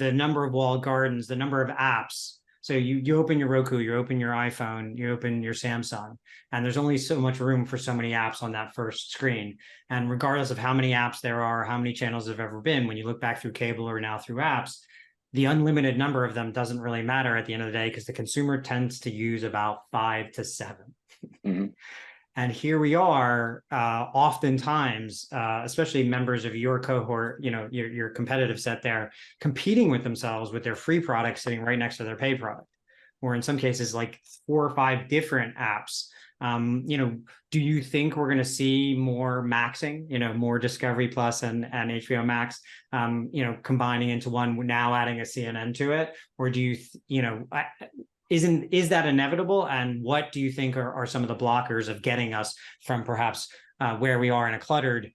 the number of walled gardens, the number of apps. So you open your Roku, you open your iPhone, you open your Samsung, and there's only so much room for so many apps on that first screen. And regardless of how many apps there are, how many channels there have ever been, when you look back through cable or now through apps, the unlimited number of them doesn't really matter at the end of the day, because the consumer tends to use about 5 to 7. Mm-hmm. And here we are, oftentimes, especially members of your cohort, your competitive set there, competing with themselves with their free product sitting right next to their paid product, or in some cases, like 4 or 5 different apps. Do you think we're going to see more maxing, more Discovery Plus and HBO Max, combining into one, now adding a CNN to it? Or do you, is that inevitable? And what do you think are some of the blockers of getting us from perhaps where we are in a cluttered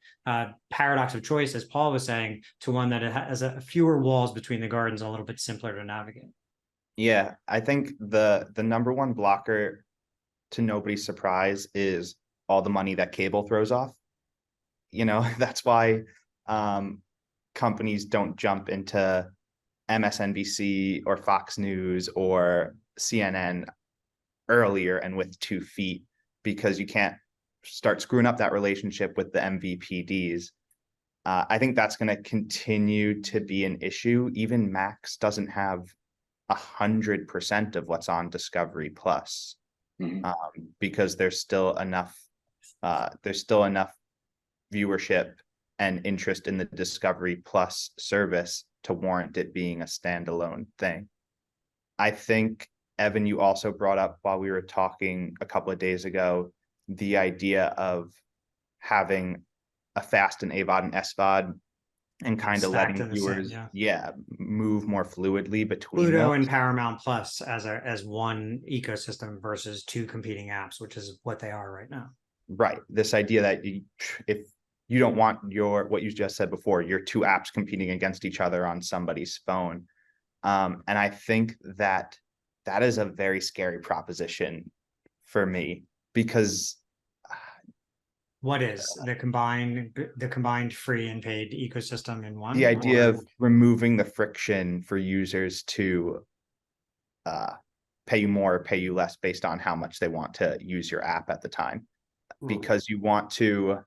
paradox of choice, as Paul was saying, to one that has fewer walls between the gardens, a little bit simpler to navigate? Yeah, I think the number one blocker, to nobody's surprise, is all the money that cable throws off. That's why companies don't jump into MSNBC or Fox News or CNN earlier and with 2 feet, because you can't start screwing up that relationship with the MVPDs. I think that's going to continue to be an issue. Even Max doesn't have 100% of what's on Discovery Plus, because there's still enough viewership and interest in the Discovery Plus service to warrant it being a standalone thing. I think, Evan, you also brought up while we were talking a couple of days ago, the idea of having a FAST and AVOD and SVOD and kind of letting viewers move more fluidly between Pluto those. and Paramount Plus as one ecosystem versus 2 competing apps, which is what they are right now. Right. This idea that if you don't want what you just said before, your 2 apps competing against each other on somebody's phone. And I think that is a very scary proposition for me, because what is the combined free and paid ecosystem in one? The idea of removing the friction for users to pay you more or pay you less based on how much they want to use your app at the time, because you want to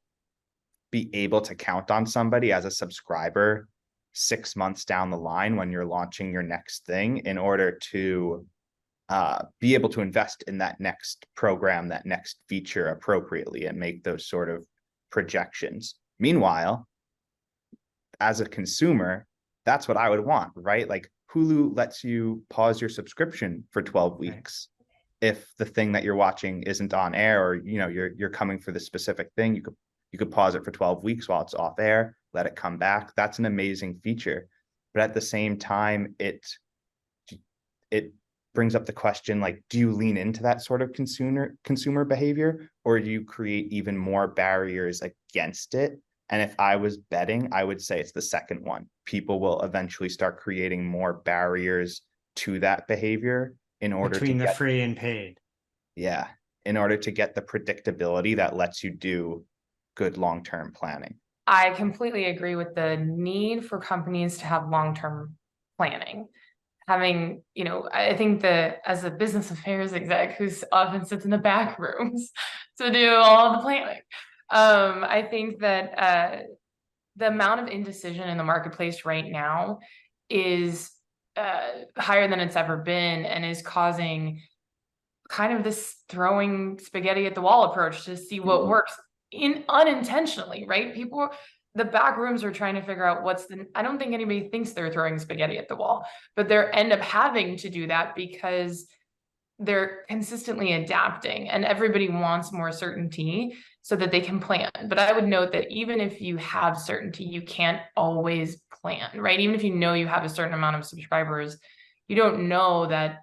be able to count on somebody as a subscriber 6 months down the line when you're launching your next thing, in order to be able to invest in that next program, that next feature appropriately, and make those sort of projections. Meanwhile, as a consumer, that's what I would want, right? Like Hulu lets you pause your subscription for 12 weeks. Right. If the thing that you're watching isn't on air, or you're coming for the specific thing, you could pause it for 12 weeks while it's off air, let it come back. That's an amazing feature. But at the same time, it brings up the question, like, do you lean into that sort of consumer behavior, or do you create even more barriers against it? And if I was betting, I would say it's the second one. People will eventually start creating more barriers to that behavior in order between the free and paid. Yeah, in order to get the predictability that lets you do good long-term planning. I completely agree with the need for companies to have long-term planning. Having, I think that as a business affairs exec who often sits in the back rooms to do all the planning, I think that the amount of indecision in the marketplace right now is higher than it's ever been, and is causing kind of this throwing spaghetti at the wall approach to see what works unintentionally, right? The back rooms are trying to figure out I don't think anybody thinks they're throwing spaghetti at the wall, but they end up having to do that because they're consistently adapting, and everybody wants more certainty so that they can plan. But I would note that even if you have certainty, you can't always plan, right? Even if you know you have a certain amount of subscribers, you don't know that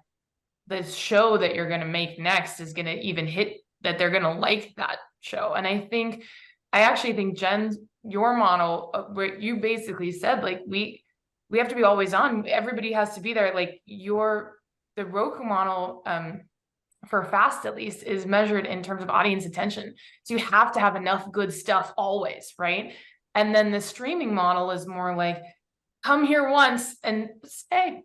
the show that you're going to make next is going to even hit, that they're going to like that show. And I actually think, Jen, your model, where you basically said, like, we have to be always on. Everybody has to be there. Like the Roku model, for FAST at least, is measured in terms of audience attention. So you have to have enough good stuff always, right? And then the streaming model is more like come here once and stay.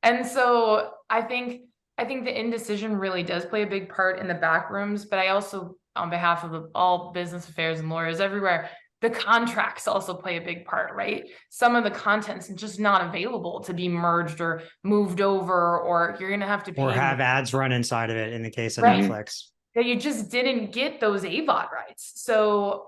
And so I think the indecision really does play a big part in the back rooms, but I also, on behalf of all business affairs and lawyers everywhere, the contracts also play a big part, right? Some of the content's just not available to be merged or moved over, or you're gonna have to pay Or have ads run inside of it in the case of Right. Netflix. that you just didn't get those AVOD rights. So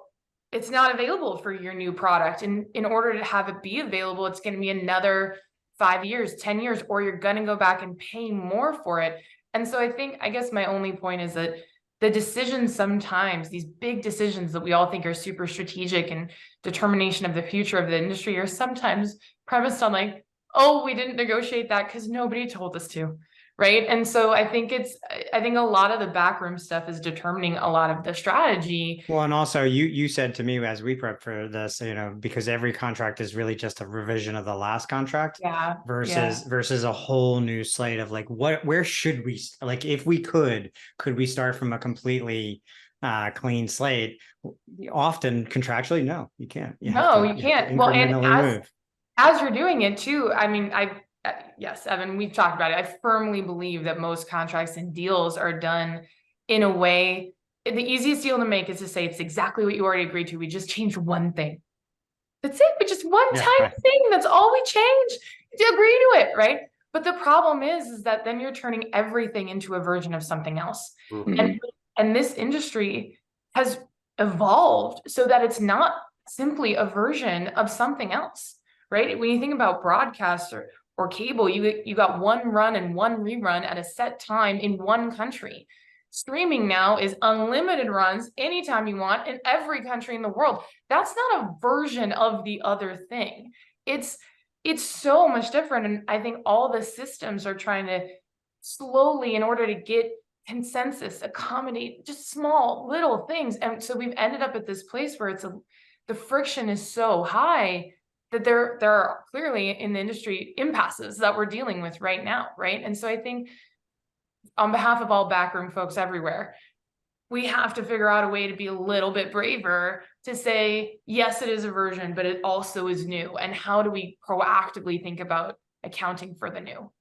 it's not available for your new product. And in order to have it be available, it's going to be another 5 years, 10 years, or you're going to go back and pay more for it. And so I guess my only point is that the decisions sometimes, these big decisions that we all think are super strategic and determination of the future of the industry, are sometimes premised on like, oh, we didn't negotiate that because nobody told us to. Right. And so I think a lot of the backroom stuff is determining a lot of the strategy. Well, and also you said to me as we prep for this, because every contract is really just a revision of the last contract. Yeah. Versus a whole new slate of like where should we, like, if we could we start from a completely clean slate? Often contractually, no, you can't. You can't. Well, and as you're doing it too, I mean, yes, Evan, we've talked about it. I firmly believe that most contracts and deals are done in a way, the easiest deal to make is to say it's exactly what you already agreed to. We just changed one thing. That's it. But just one tiny thing. That's all we changed. You agree to it, right? But the problem is that then you're turning everything into a version of something else. Mm-hmm. And this industry has evolved so that it's not simply a version of something else, right? When you think about broadcast or cable, you got one run and one rerun at a set time in one country. Streaming now is unlimited runs anytime you want in every country in the world. That's not a version of the other thing. It's so much different. And I think all the systems are trying to slowly, in order to get consensus, accommodate just small little things. And so we've ended up at this place where the friction is so high that there are clearly in the industry impasses that we're dealing with right now, right? And so I think on behalf of all backroom folks everywhere, we have to figure out a way to be a little bit braver to say, yes, it is a version, but it also is new. And how do we proactively think about accounting for the new?